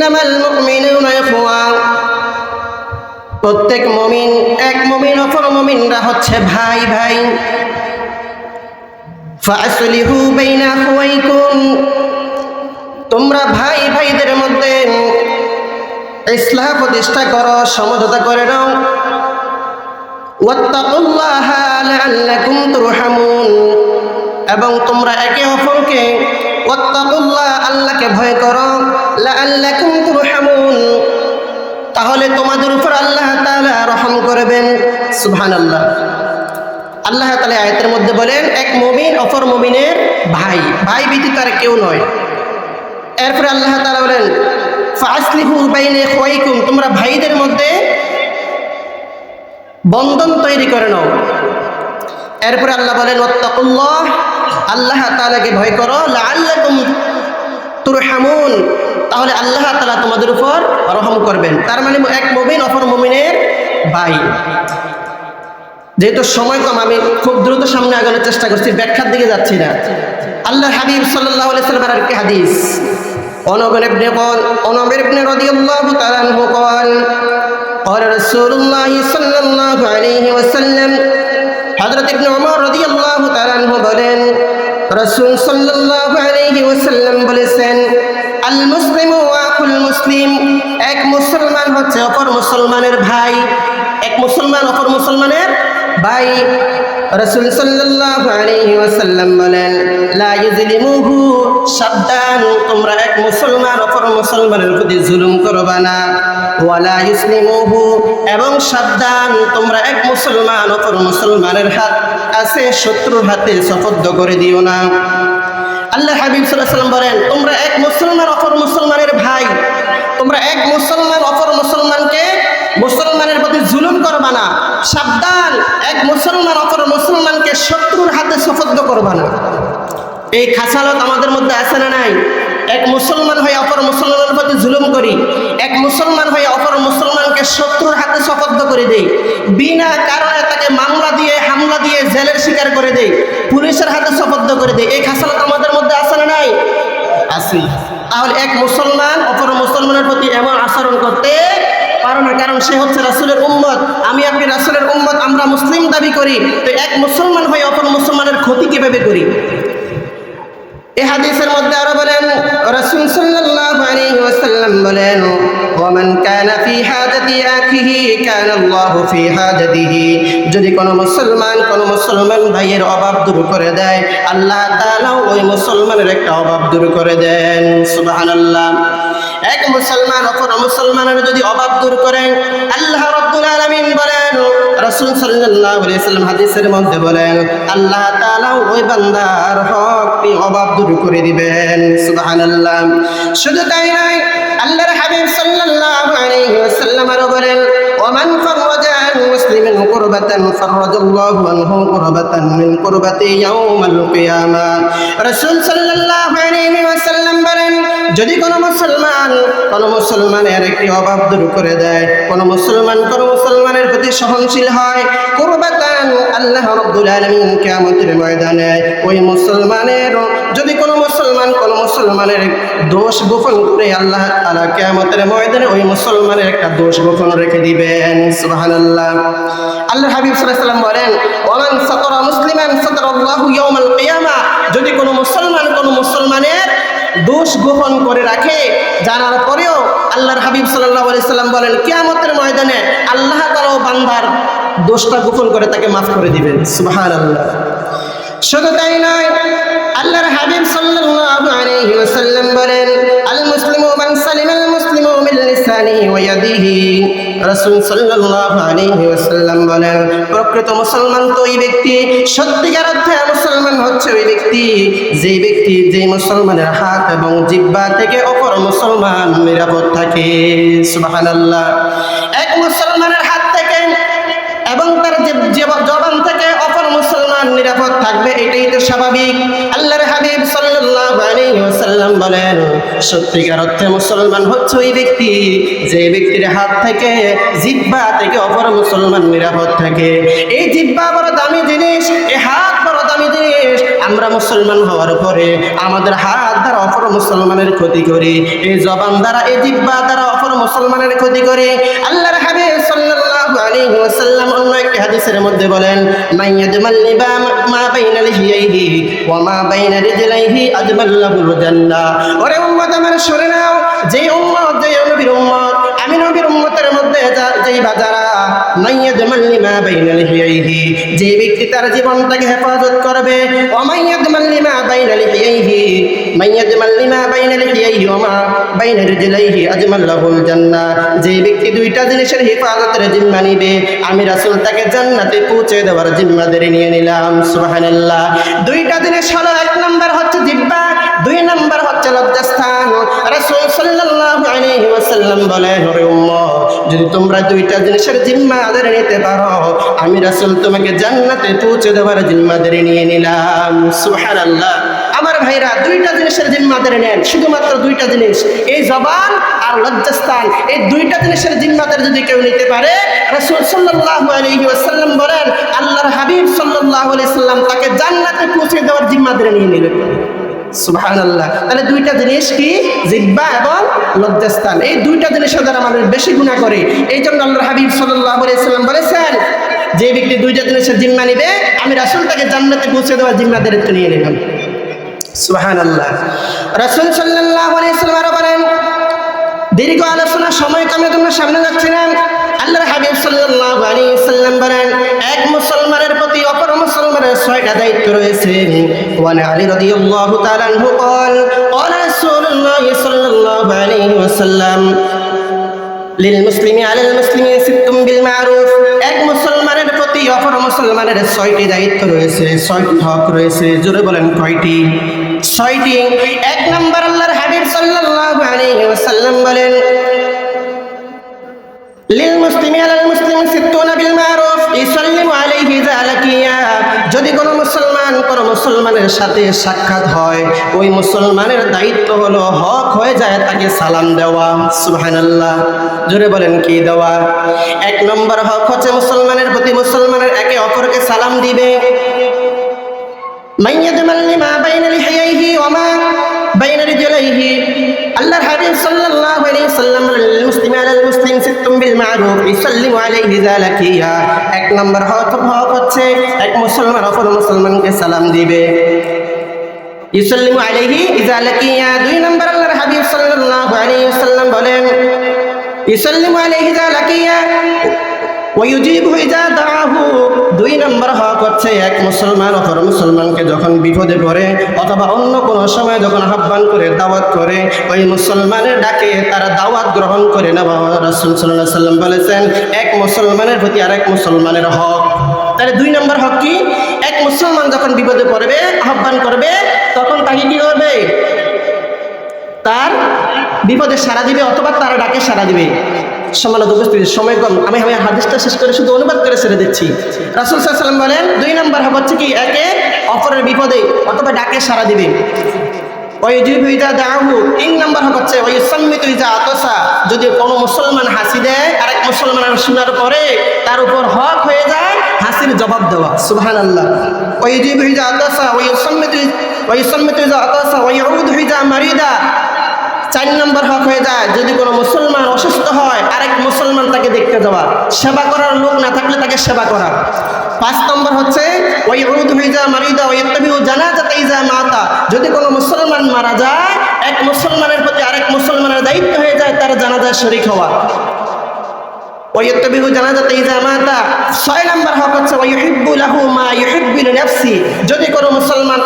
ইন্নামাল মুমিনুনা ইখওয়া, প্রত্যেক মুমিন, এক মুমিন অপর মুমিনরা হচ্ছে ভাই ভাই। ফাসলিহু বাইনা আখওয়াইকুম, তোমরা ভাই ভাইদের মধ্যে ইসলাহ প্রতিষ্ঠা করো, সমঝোতা করে নাও। ওয়াত্তাকুল্লাহা লাআল্লাকুম তুরহামুন, এবং তোমরা একে অপরকে ওয়াত্তাকুল্লাহ, আল্লাহকে ভয় করো, লাআল্লাকুম তুরহামুন, তাহলে তোমাদের উপর আল্লাহ তাআলা রহম করবেন। সুবহানাল্লাহ। আল্লাহ তাআলা আয়াতের মধ্যে বলেন এক মুমিন অপর মুমিনের ভাই, ভাই ব্যতীত আর কেউ নয়। এরপরে আল্লাহ তাআলা বলেন ফাসলিহু বাইনা আখওয়াইকুম, তোমরা ভাইদের মধ্যে বন্ধন তৈরি করে নাও। এরপরে আল্লাহ বলেন ওয়াত্তাকুল্লাহ, আল্লাহ তাআলাকে ভয় করো, লাআল্লাকুম তুরহামুন, তাহলে আল্লাহ তাআলা তোমাদের উপর রহম করবেন। তার মানে এক মুমিন অপর মুমিনের ভাই। যেহেতু সময় কম, আমি খুব দ্রুত সামনে আগানোর চেষ্টা করছি, ব্যাখ্যার দিকে যাচ্ছি না। আল্লাহর হাবিব সাল্লাল্লাহু আলাইহি ওয়াসাল্লামের আরেকটি হাদিস, ওমর ইবনে রাদিয়াল্লাহু তাআলা আনহু قال قال رسول الله صلى الله عليه وسلم, হযরত ইবনে ওমর রাদিয়াল্লাহু তাআলা আনহু বলেন রাসূল সাল্লাল্লাহু আলাইহি ওয়াসাল্লাম বলেছেন, আল মুসলিমু আখুল মুসলিম, এক মুসলমান হচ্ছে অপর মুসলমানের ভাই, এক মুসলমান অপর মুসলমানের ভাই। রাসূল সাল্লাল্লাহু আলাইহি ওয়াসাল্লাম বলেন লা ইউযলিমুহু, সাবধান, তোমরা এক মুসলমান অপর মুসলমানের প্রতি জুলুম করবা না। ওয়ালা ইউসলিমুহু, এবং সাবধান, তোমরা এক মুসলমান অপর মুসলমানের হাত আছে শত্রুর হাতে সুপর্দ করে দিও না। আল্লাহ হাবিব সাল্লাল্লাহু আলাইহি ওয়াসাল্লাম বলেন তোমরা এক মুসলমান অপর মুসলমানের ভাই, তোমরা এক মুসলমান অপর মুসলমানকে মুসলমানের প্রতি জুলুম করবা না। সাবধান, এক মুসলমান অপর মুসলমানকে শত্রুর হাতে সুপর্দ করবা না। এই খাসালত আমাদের মধ্যে আছে না নাই? এক মুসলমান হয়ে অপর মুসলমানের প্রতি জুলুম করি, এক মুসলমান হয়ে অপর মুসলমানকে শত্রুর হাতে সুপর্দ করে দেই, বিনা কারণে তাকে মামলা দিয়ে হামলা দিয়ে জেলের শিকার করে দেই, পুলিশের হাতে সুপর্দ করে দেই। এই খাসালত আমাদের মধ্যে আছে না নাই? আছে। তাহলে এক মুসলমান অপর মুসলমানের প্রতি এমন আচরণ করতে পারো না, কারণ সে হচ্ছে রাসূলের উম্মত, আমি আপনি রাসূলের উম্মত, আমরা মুসলিম দাবি করি। তো এক মুসলমান হয়ে অপর মুসলমানের ক্ষতি কিভাবে করি? এই হাদিসের মধ্যে আরো বলেন রাসূল সাল্লাল্লাহু আলাইহি ওয়াসাল্লাম বলেন ওয়ামান কানা ফি হাজাতি আখিহি কানা আল্লাহু ফি হাজাতিহি, যদি কোনো মুসলমান ভাইয়ের অভাব দূর করে দেয়, আল্লাহ তাআলাও ওই মুসলমানের একটা অভাব দূর করে দেন। সুবহানাল্লাহ। এক মুসলমান অপর মুসলমানের যদি অভাব দূর করেন, আল্লাহ রাব্বুল আলামিন বলেন, রাসূল সাল্লাল্লাহু আলাইহি ওয়াসাল্লাম হাদিসের মধ্যে বলেন আল্লাহ তাআলা ওই বান্দার হক অভাব দূর করে দিবেন। সুবহানাল্লাহ। শুধু তাই নয়, আল্লাহর হাবিব সাল্লাল্লাহু আলাইহি ওয়াসাল্লাম আরো বলেন ওমান ফাররাজা আন মুসলিমিন কুরবাতান ফাররাজাল্লাহু আনহু কুরবাতান মিন কুরবাতি ইয়াউমাল কিয়ামা। রাসূল সাল্লাল্লাহু আলাইহি ওয়াসাল্লাম বলেন যদি কোনো মুসলমানের একটি অভাব দূর করে দেয়, কোনো মুসলমানের প্রতি সহনশীল হয়, কুরবাতান, আল্লাহ রাব্বুল আলামিন কিয়ামতের ময়দানে ওই মুসলমানের, যদি কোনো মুসলমানের দোষ গোপন করে আল্লাহ তাআলা কিয়ামতের ময়দানে ওই মুসলমানের একটা দোষ গোপন রেখে দিবেন। সুবহানাল্লাহ। আল্লাহর হাবিব সাল্লাল্লাহু আলাইহি ওয়াসাল্লাম বলেন ওয়ামান সাতারা মুসলিমান সাতারাল্লাহু ইয়াউমাল কিয়ামা, যদি কোনো মুসলমানের দোষ গোপন করে রাখে, জানার পরেও আল্লাহর হাবিব সাল্লাল্লাহু আলাইহি ওয়াসাল্লাম বলেন কিয়ামতের ময়দানে আল্লাহ তাআলা বান্দার দোষটা গোপন করে তাকে মাফ করে দিবেন। সুবহানাল্লাহ। শুধু তাই নয়, আল্লাহর হাবিব সাল্লাল্লাহু আলাইহি ওয়াসাল্লাম বলেন আল মুসলিমু মান সালিমাল মুসলিমু মিন লিসানিহি ওয়া ইয়াদিহি। রাসূল সাল্লাল্লাহু আলাইহি ওয়াসাল্লাম বলেন প্রকৃত মুসলমান তো ওই ব্যক্তি, সত্যিকার অর্থে মুসলমান হচ্ছে ওই ব্যক্তি যে মুসলমানের হাত এবং জিহ্বা থেকে অপর মুসলমান নিরাপদ থাকে। সুবহানাল্লাহ। এক মুসলমানের হাত থেকে এবং তার জবান থেকে অপর মুসলমান নিরাপদ থাকবে, এটাই তো স্বাভাবিক। আল্লাহর হাবিব সাল্লাল্লাহু আলাইহি ওয়াসাল্লাম বলেন সত্যিকার অর্থে মুসলমান হচ্ছে ওই ব্যক্তি যে ব্যক্তির হাত থেকে জিহ্বা থেকে অপর মুসলমান নিরাপদ থাকে। এই জিহ্বা বড় দামি জিনিস, এই হাত বড় দামি জিনিস। আমরা মুসলমান হওয়ার পরে আমাদের হাত দ্বারা অপর মুসলমানের ক্ষতি করি, এই জবান দ্বারা, এই জিহ্বা দ্বারা অপর মুসলমানের ক্ষতি করি। আল্লাহর হাবিব সাল্লাল্লাহু আলাইহি ওয়াসাল্লাম অন্য একটি হাদিসের মধ্যে বলেন, মাইয়াজমাল লিবা মা বাইনা লিহিয়াইহি ওয়া মা বাইনা রিজলাইহি আজমাল্লাহুল জান্নাহ। ওরে উম্মত আমার শুনে নাও, যে উম্মত, যে নবীর উম্মত, আমি নবীর উম্মতের মধ্যে যেই বাজারা মাইয়াজমাল লিমা বাইনা লিহিয়াইহি, যে ব্যক্তি তার জীবনটাকে হেফাজত করবে, ওয়া মাইয়াজমাল লিমা বাইনা লিহিয়াইহি, মাইয়াজমাল লিমা বাইনা লিহিয়াইহি ওয়া মা বাইনা রিজলাইহি আজমাল্লাহুল জান্নাহ, যে ব্যক্তি দুইটা জিনিসের হেফাজতের জিম্মা নিবে, আমি রাসূল তাকে জান্নাতে পৌঁছে দেওয়ার জিম্মাদারি নিয়ে নিলাম। সুবহানাল্লাহ। দুইটা জিনিস হলো, এক নাম্বার হচ্ছে জিহ্বা, দুই নাম্বার হচ্ছে লজ্জাস্থান। রাসূল সাল্লাল্লাহু আলাইহি ওয়াসাল্লাম বলেন, ওরে উম্মত, যদি তোমরা দুইটা জিনিসের জিম্মাদারি নিতে পারো, আমি রাসূল তোমাকে জান্নাতে পৌঁছে দেওয়ার জিম্মাদারি নিয়ে নিলাম। সুবহানাল্লাহ। আমার ভাইরা, দুইটা জিনিসের জিম্মাদারি নেন, শুধুমাত্র দুইটা জিনিস, এই জবান আর লজ্জাস্থান, এই দুইটা জিনিসের জিম্মাদারি যদি কেউ নিতে পারে, রাসূল সাল্লাল্লাহু আলাইহি ওয়াসাল্লাম বলেন, আল্লাহর হাবিব সাল্লাল্লাহু আলাইহি ওয়াসাল্লাম তাকে জান্নাতে পৌঁছে দেওয়ার জিম্মাদারি নিয়ে নিলেন। সুবহানাল্লাহ। তাহলে দুইটা জিনিস কি? জিহ্বা এবং লজ্জাস্থান। এই দুইটা জিনিসের দ্বারা আমাদের বেশি গুনাহ করে। এই জন্য আল্লাহর হাবিব সাল্লাল্লাহু আলাইহি ওয়াসাল্লাম বলেছেন, যে ব্যক্তি দুইটা জিনিসের জিম্মা নিবে, আমি রাসূল তাকে জান্নাতে পৌঁছে দেওয়ার জিম্মাদারি নিয়ে নিলাম। সুবহানাল্লাহ। রাসূল সাল্লাল্লাহু আলাইহি ওয়াসাল্লাম আরো বলেন, দীর্ঘ আলোচনা সময় কমে তোমরা সামনে যাচ্ছে না। আল্লাহর হাবিব সাল্লাল্লাহু আলাইহি ওয়াসাল্লাম বলেন, এক মুসলমানের প্রতি অপর মুসলমানের 6টা দায়িত্ব রয়েছে। ওয়ান আলী রাদিয়াল্লাহু তাআলা আনহু قال قال رسول الله صلى الله عليه وسلم লিলমুসলিমি আলাল মুসলিমি সিত্তুম বিল মারুফ। এক মুসলমানের প্রতি অপর মুসলমানের 6টি দায়িত্ব রয়েছে, 6টি হক রয়েছে। জোরে বলেন কয়টি? 6টি। এক নাম্বার, আল্লাহর হাবিব সাল্লাল্লাহু আলাইহি ওয়াসাল্লাম বলেন, লিলমুসলিমি আলাল মুসলিমি সিত্তুনা বিল মারুফ ইসাল্লিমু আলাইহি যালাকিয়া। যদি কোনো মুসলমান কোনো মুসলমানের সাথে সাক্ষাৎ হয়, ওই মুসলমানের দায়িত্ব হলো, হক হয়ে যায় তাকে সালাম দেওয়া। সুবহানাল্লাহ। জোরে বলেন কি দেওয়া? এক নম্বর হক হচ্ছে মুসলমানের প্রতি মুসলমানের একে অপরকে সালাম দিবে। মাইয়াজমাল লিমা বাইনা লিহিয়াইহি ওয়া মা বাইনা রিজলাইহি। আল্লাহর হাবিব সাল্লাল্লাহু আলাইহি ওয়াসাল্লাম লিল মুসলিমি আলাল মুসলিম সিত্তুম বিল মারুফ ইসাল্লিমু আলাইহি যালাকিয়া। এক নম্বর হক হচ্ছে এক মুসলমান অপর মুসলমানকে সালাম দিবে, ইসাল্লিমু আলাইহি যালাকিয়া। দুই নম্বর, আল্লাহর হাবিব সাল্লাল্লাহু আলাইহি ওয়াসাল্লাম বলেন, ইসাল্লিমু আলাইহি যালাকিয়া ওয়ায়ুজিবু ইযা দাআহু। দুই নম্বর হক হচ্ছে এক মুসলমান অপর মুসলমানকে যখন বিপদে পড়ে অথবা অন্য কোনো সময় যখন আহ্বান করে দাওয়াত করে, ওই মুসলমানের ডাকে তারা দাওয়াত গ্রহণ করে নেওয়া। রাসূল সাল্লাল্লাহু আলাইহি ওয়াসাল্লাম বলেছেন, এক মুসলমানের প্রতি আরেক মুসলমানের হক। তাহলে দুই নম্বর হক কি? এক মুসলমান যখন বিপদে পড়বে, আহ্বান করবে, তখন তাকে কি করবে? তার বিপদে সাড়া দিবে অথবা তার ডাকে সাড়া দিবে। সম্মানিত উপস্থিতি, সময় কম, আমি হাদিসটা শেষ করে শুধু অনুবাদ করে ছেড়ে দিচ্ছি। রাসূল সাল্লাল্লাহু আলাইহি ওয়াসাল্লাম বলেন, দুই নম্বর হক হচ্ছে কি? একে অপরের বিপদে অথবা ডাকে সাড়া দিবে। ওয়ায়ুজিবু ইযা দাআহু। তিন নম্বর হক হচ্ছে ওয়ায়ুসাম্মিতু ইযা আতাসা। যদি কোনো মুসলমান হাসি দেয়, আরেক মুসলমানের শোনার পরে তার উপর হক হয়ে যায় হাসির জবাব দেওয়া। সুবহানাল্লাহ। ওয়ায়ুজিবু ইযা আতাসা ওয়ায়ুসাম্মিতু ইযা আতাসা ওয়ায়উদু ইযা মারিদা। 4 নম্বর হক হয়ে যায়, যদি কোনো মুসলমান অসুস্থ হয়, আরেক মুসলমান তাকে দেখতে যাওয়া, সেবা করার লোক না থাকলে তাকে সেবা করা। 5 নম্বর হচ্ছে ওয়ায়উদু ইযা মারিদা ওয়ায়াত্তাবিউ জানাজাতা ইযা মাতা। যদি কোনো মুসলমান মারা যায়, এক মুসলমানের প্রতি আরেক মুসলমানের দায়িত্ব হয়ে যায় তার জানাজায় শরীক হওয়া। ওয়ায়াত্তাবিউ জানাজাতা ইযা মাতা। 6 নম্বর হক হচ্ছে ওয়ায়ুহিব্বু লাহু মা ইউহিব্বু লিনাফসি। যদি কোনো মুসলমান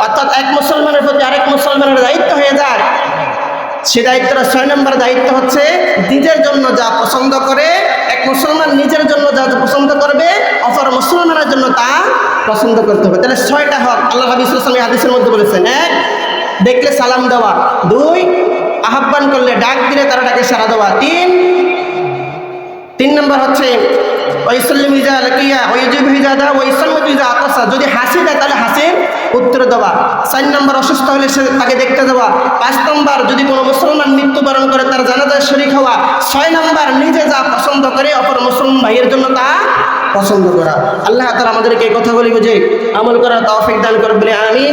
অর্থাৎ এক মুসলমানের প্রতি আরেক মুসলমানের দায়িত্ব হয়ে যায়, সে দায়িত্বটা 6 নম্বর দায়িত্ব হচ্ছে নিজের জন্য যা পছন্দ করে, এক মুসলমান নিজের জন্য যা পছন্দ করবে, অপর মুসলমানের জন্য তা পছন্দ করতে হবে। তাহলে 6টা হক আল্লাহ নবী সাল্লাল্লাহু আলাইহি ওয়াসাল্লাম হাদিসের মধ্যে বলেছেন। 1, দেখলে সালাম দেওয়া। 2, আহ্বান করলে, ডাক দিলে তারা ডাকে সাড়া দেওয়া। 3 নম্বর হচ্ছে ওয়াইসাল্লিমু ইযা লাকিয়া ওয়ায়ুজিবু ইযা দাআ ওয়াইসাম্মিতু ইযা আতাসা। যদি হাসি দেয় তাহলে হাসির উত্তর দেওয়া। 4 নম্বর অসুস্থ হলে সে তাকে দেখতে যাওয়া। 5 নম্বর, যদি কোনো মুসলমান মৃত্যুবরণ করে তার জানাজায় শরীক হওয়া। 6 নম্বর, নিজে যা পছন্দ করে অপর মুসলমান ভাইয়ের জন্য তা পছন্দ করা। আল্লাহ তাআলা আমাদেরকে এই কথাগুলি বুঝে আমল করার তৌফিক দান করবেন। আমিন।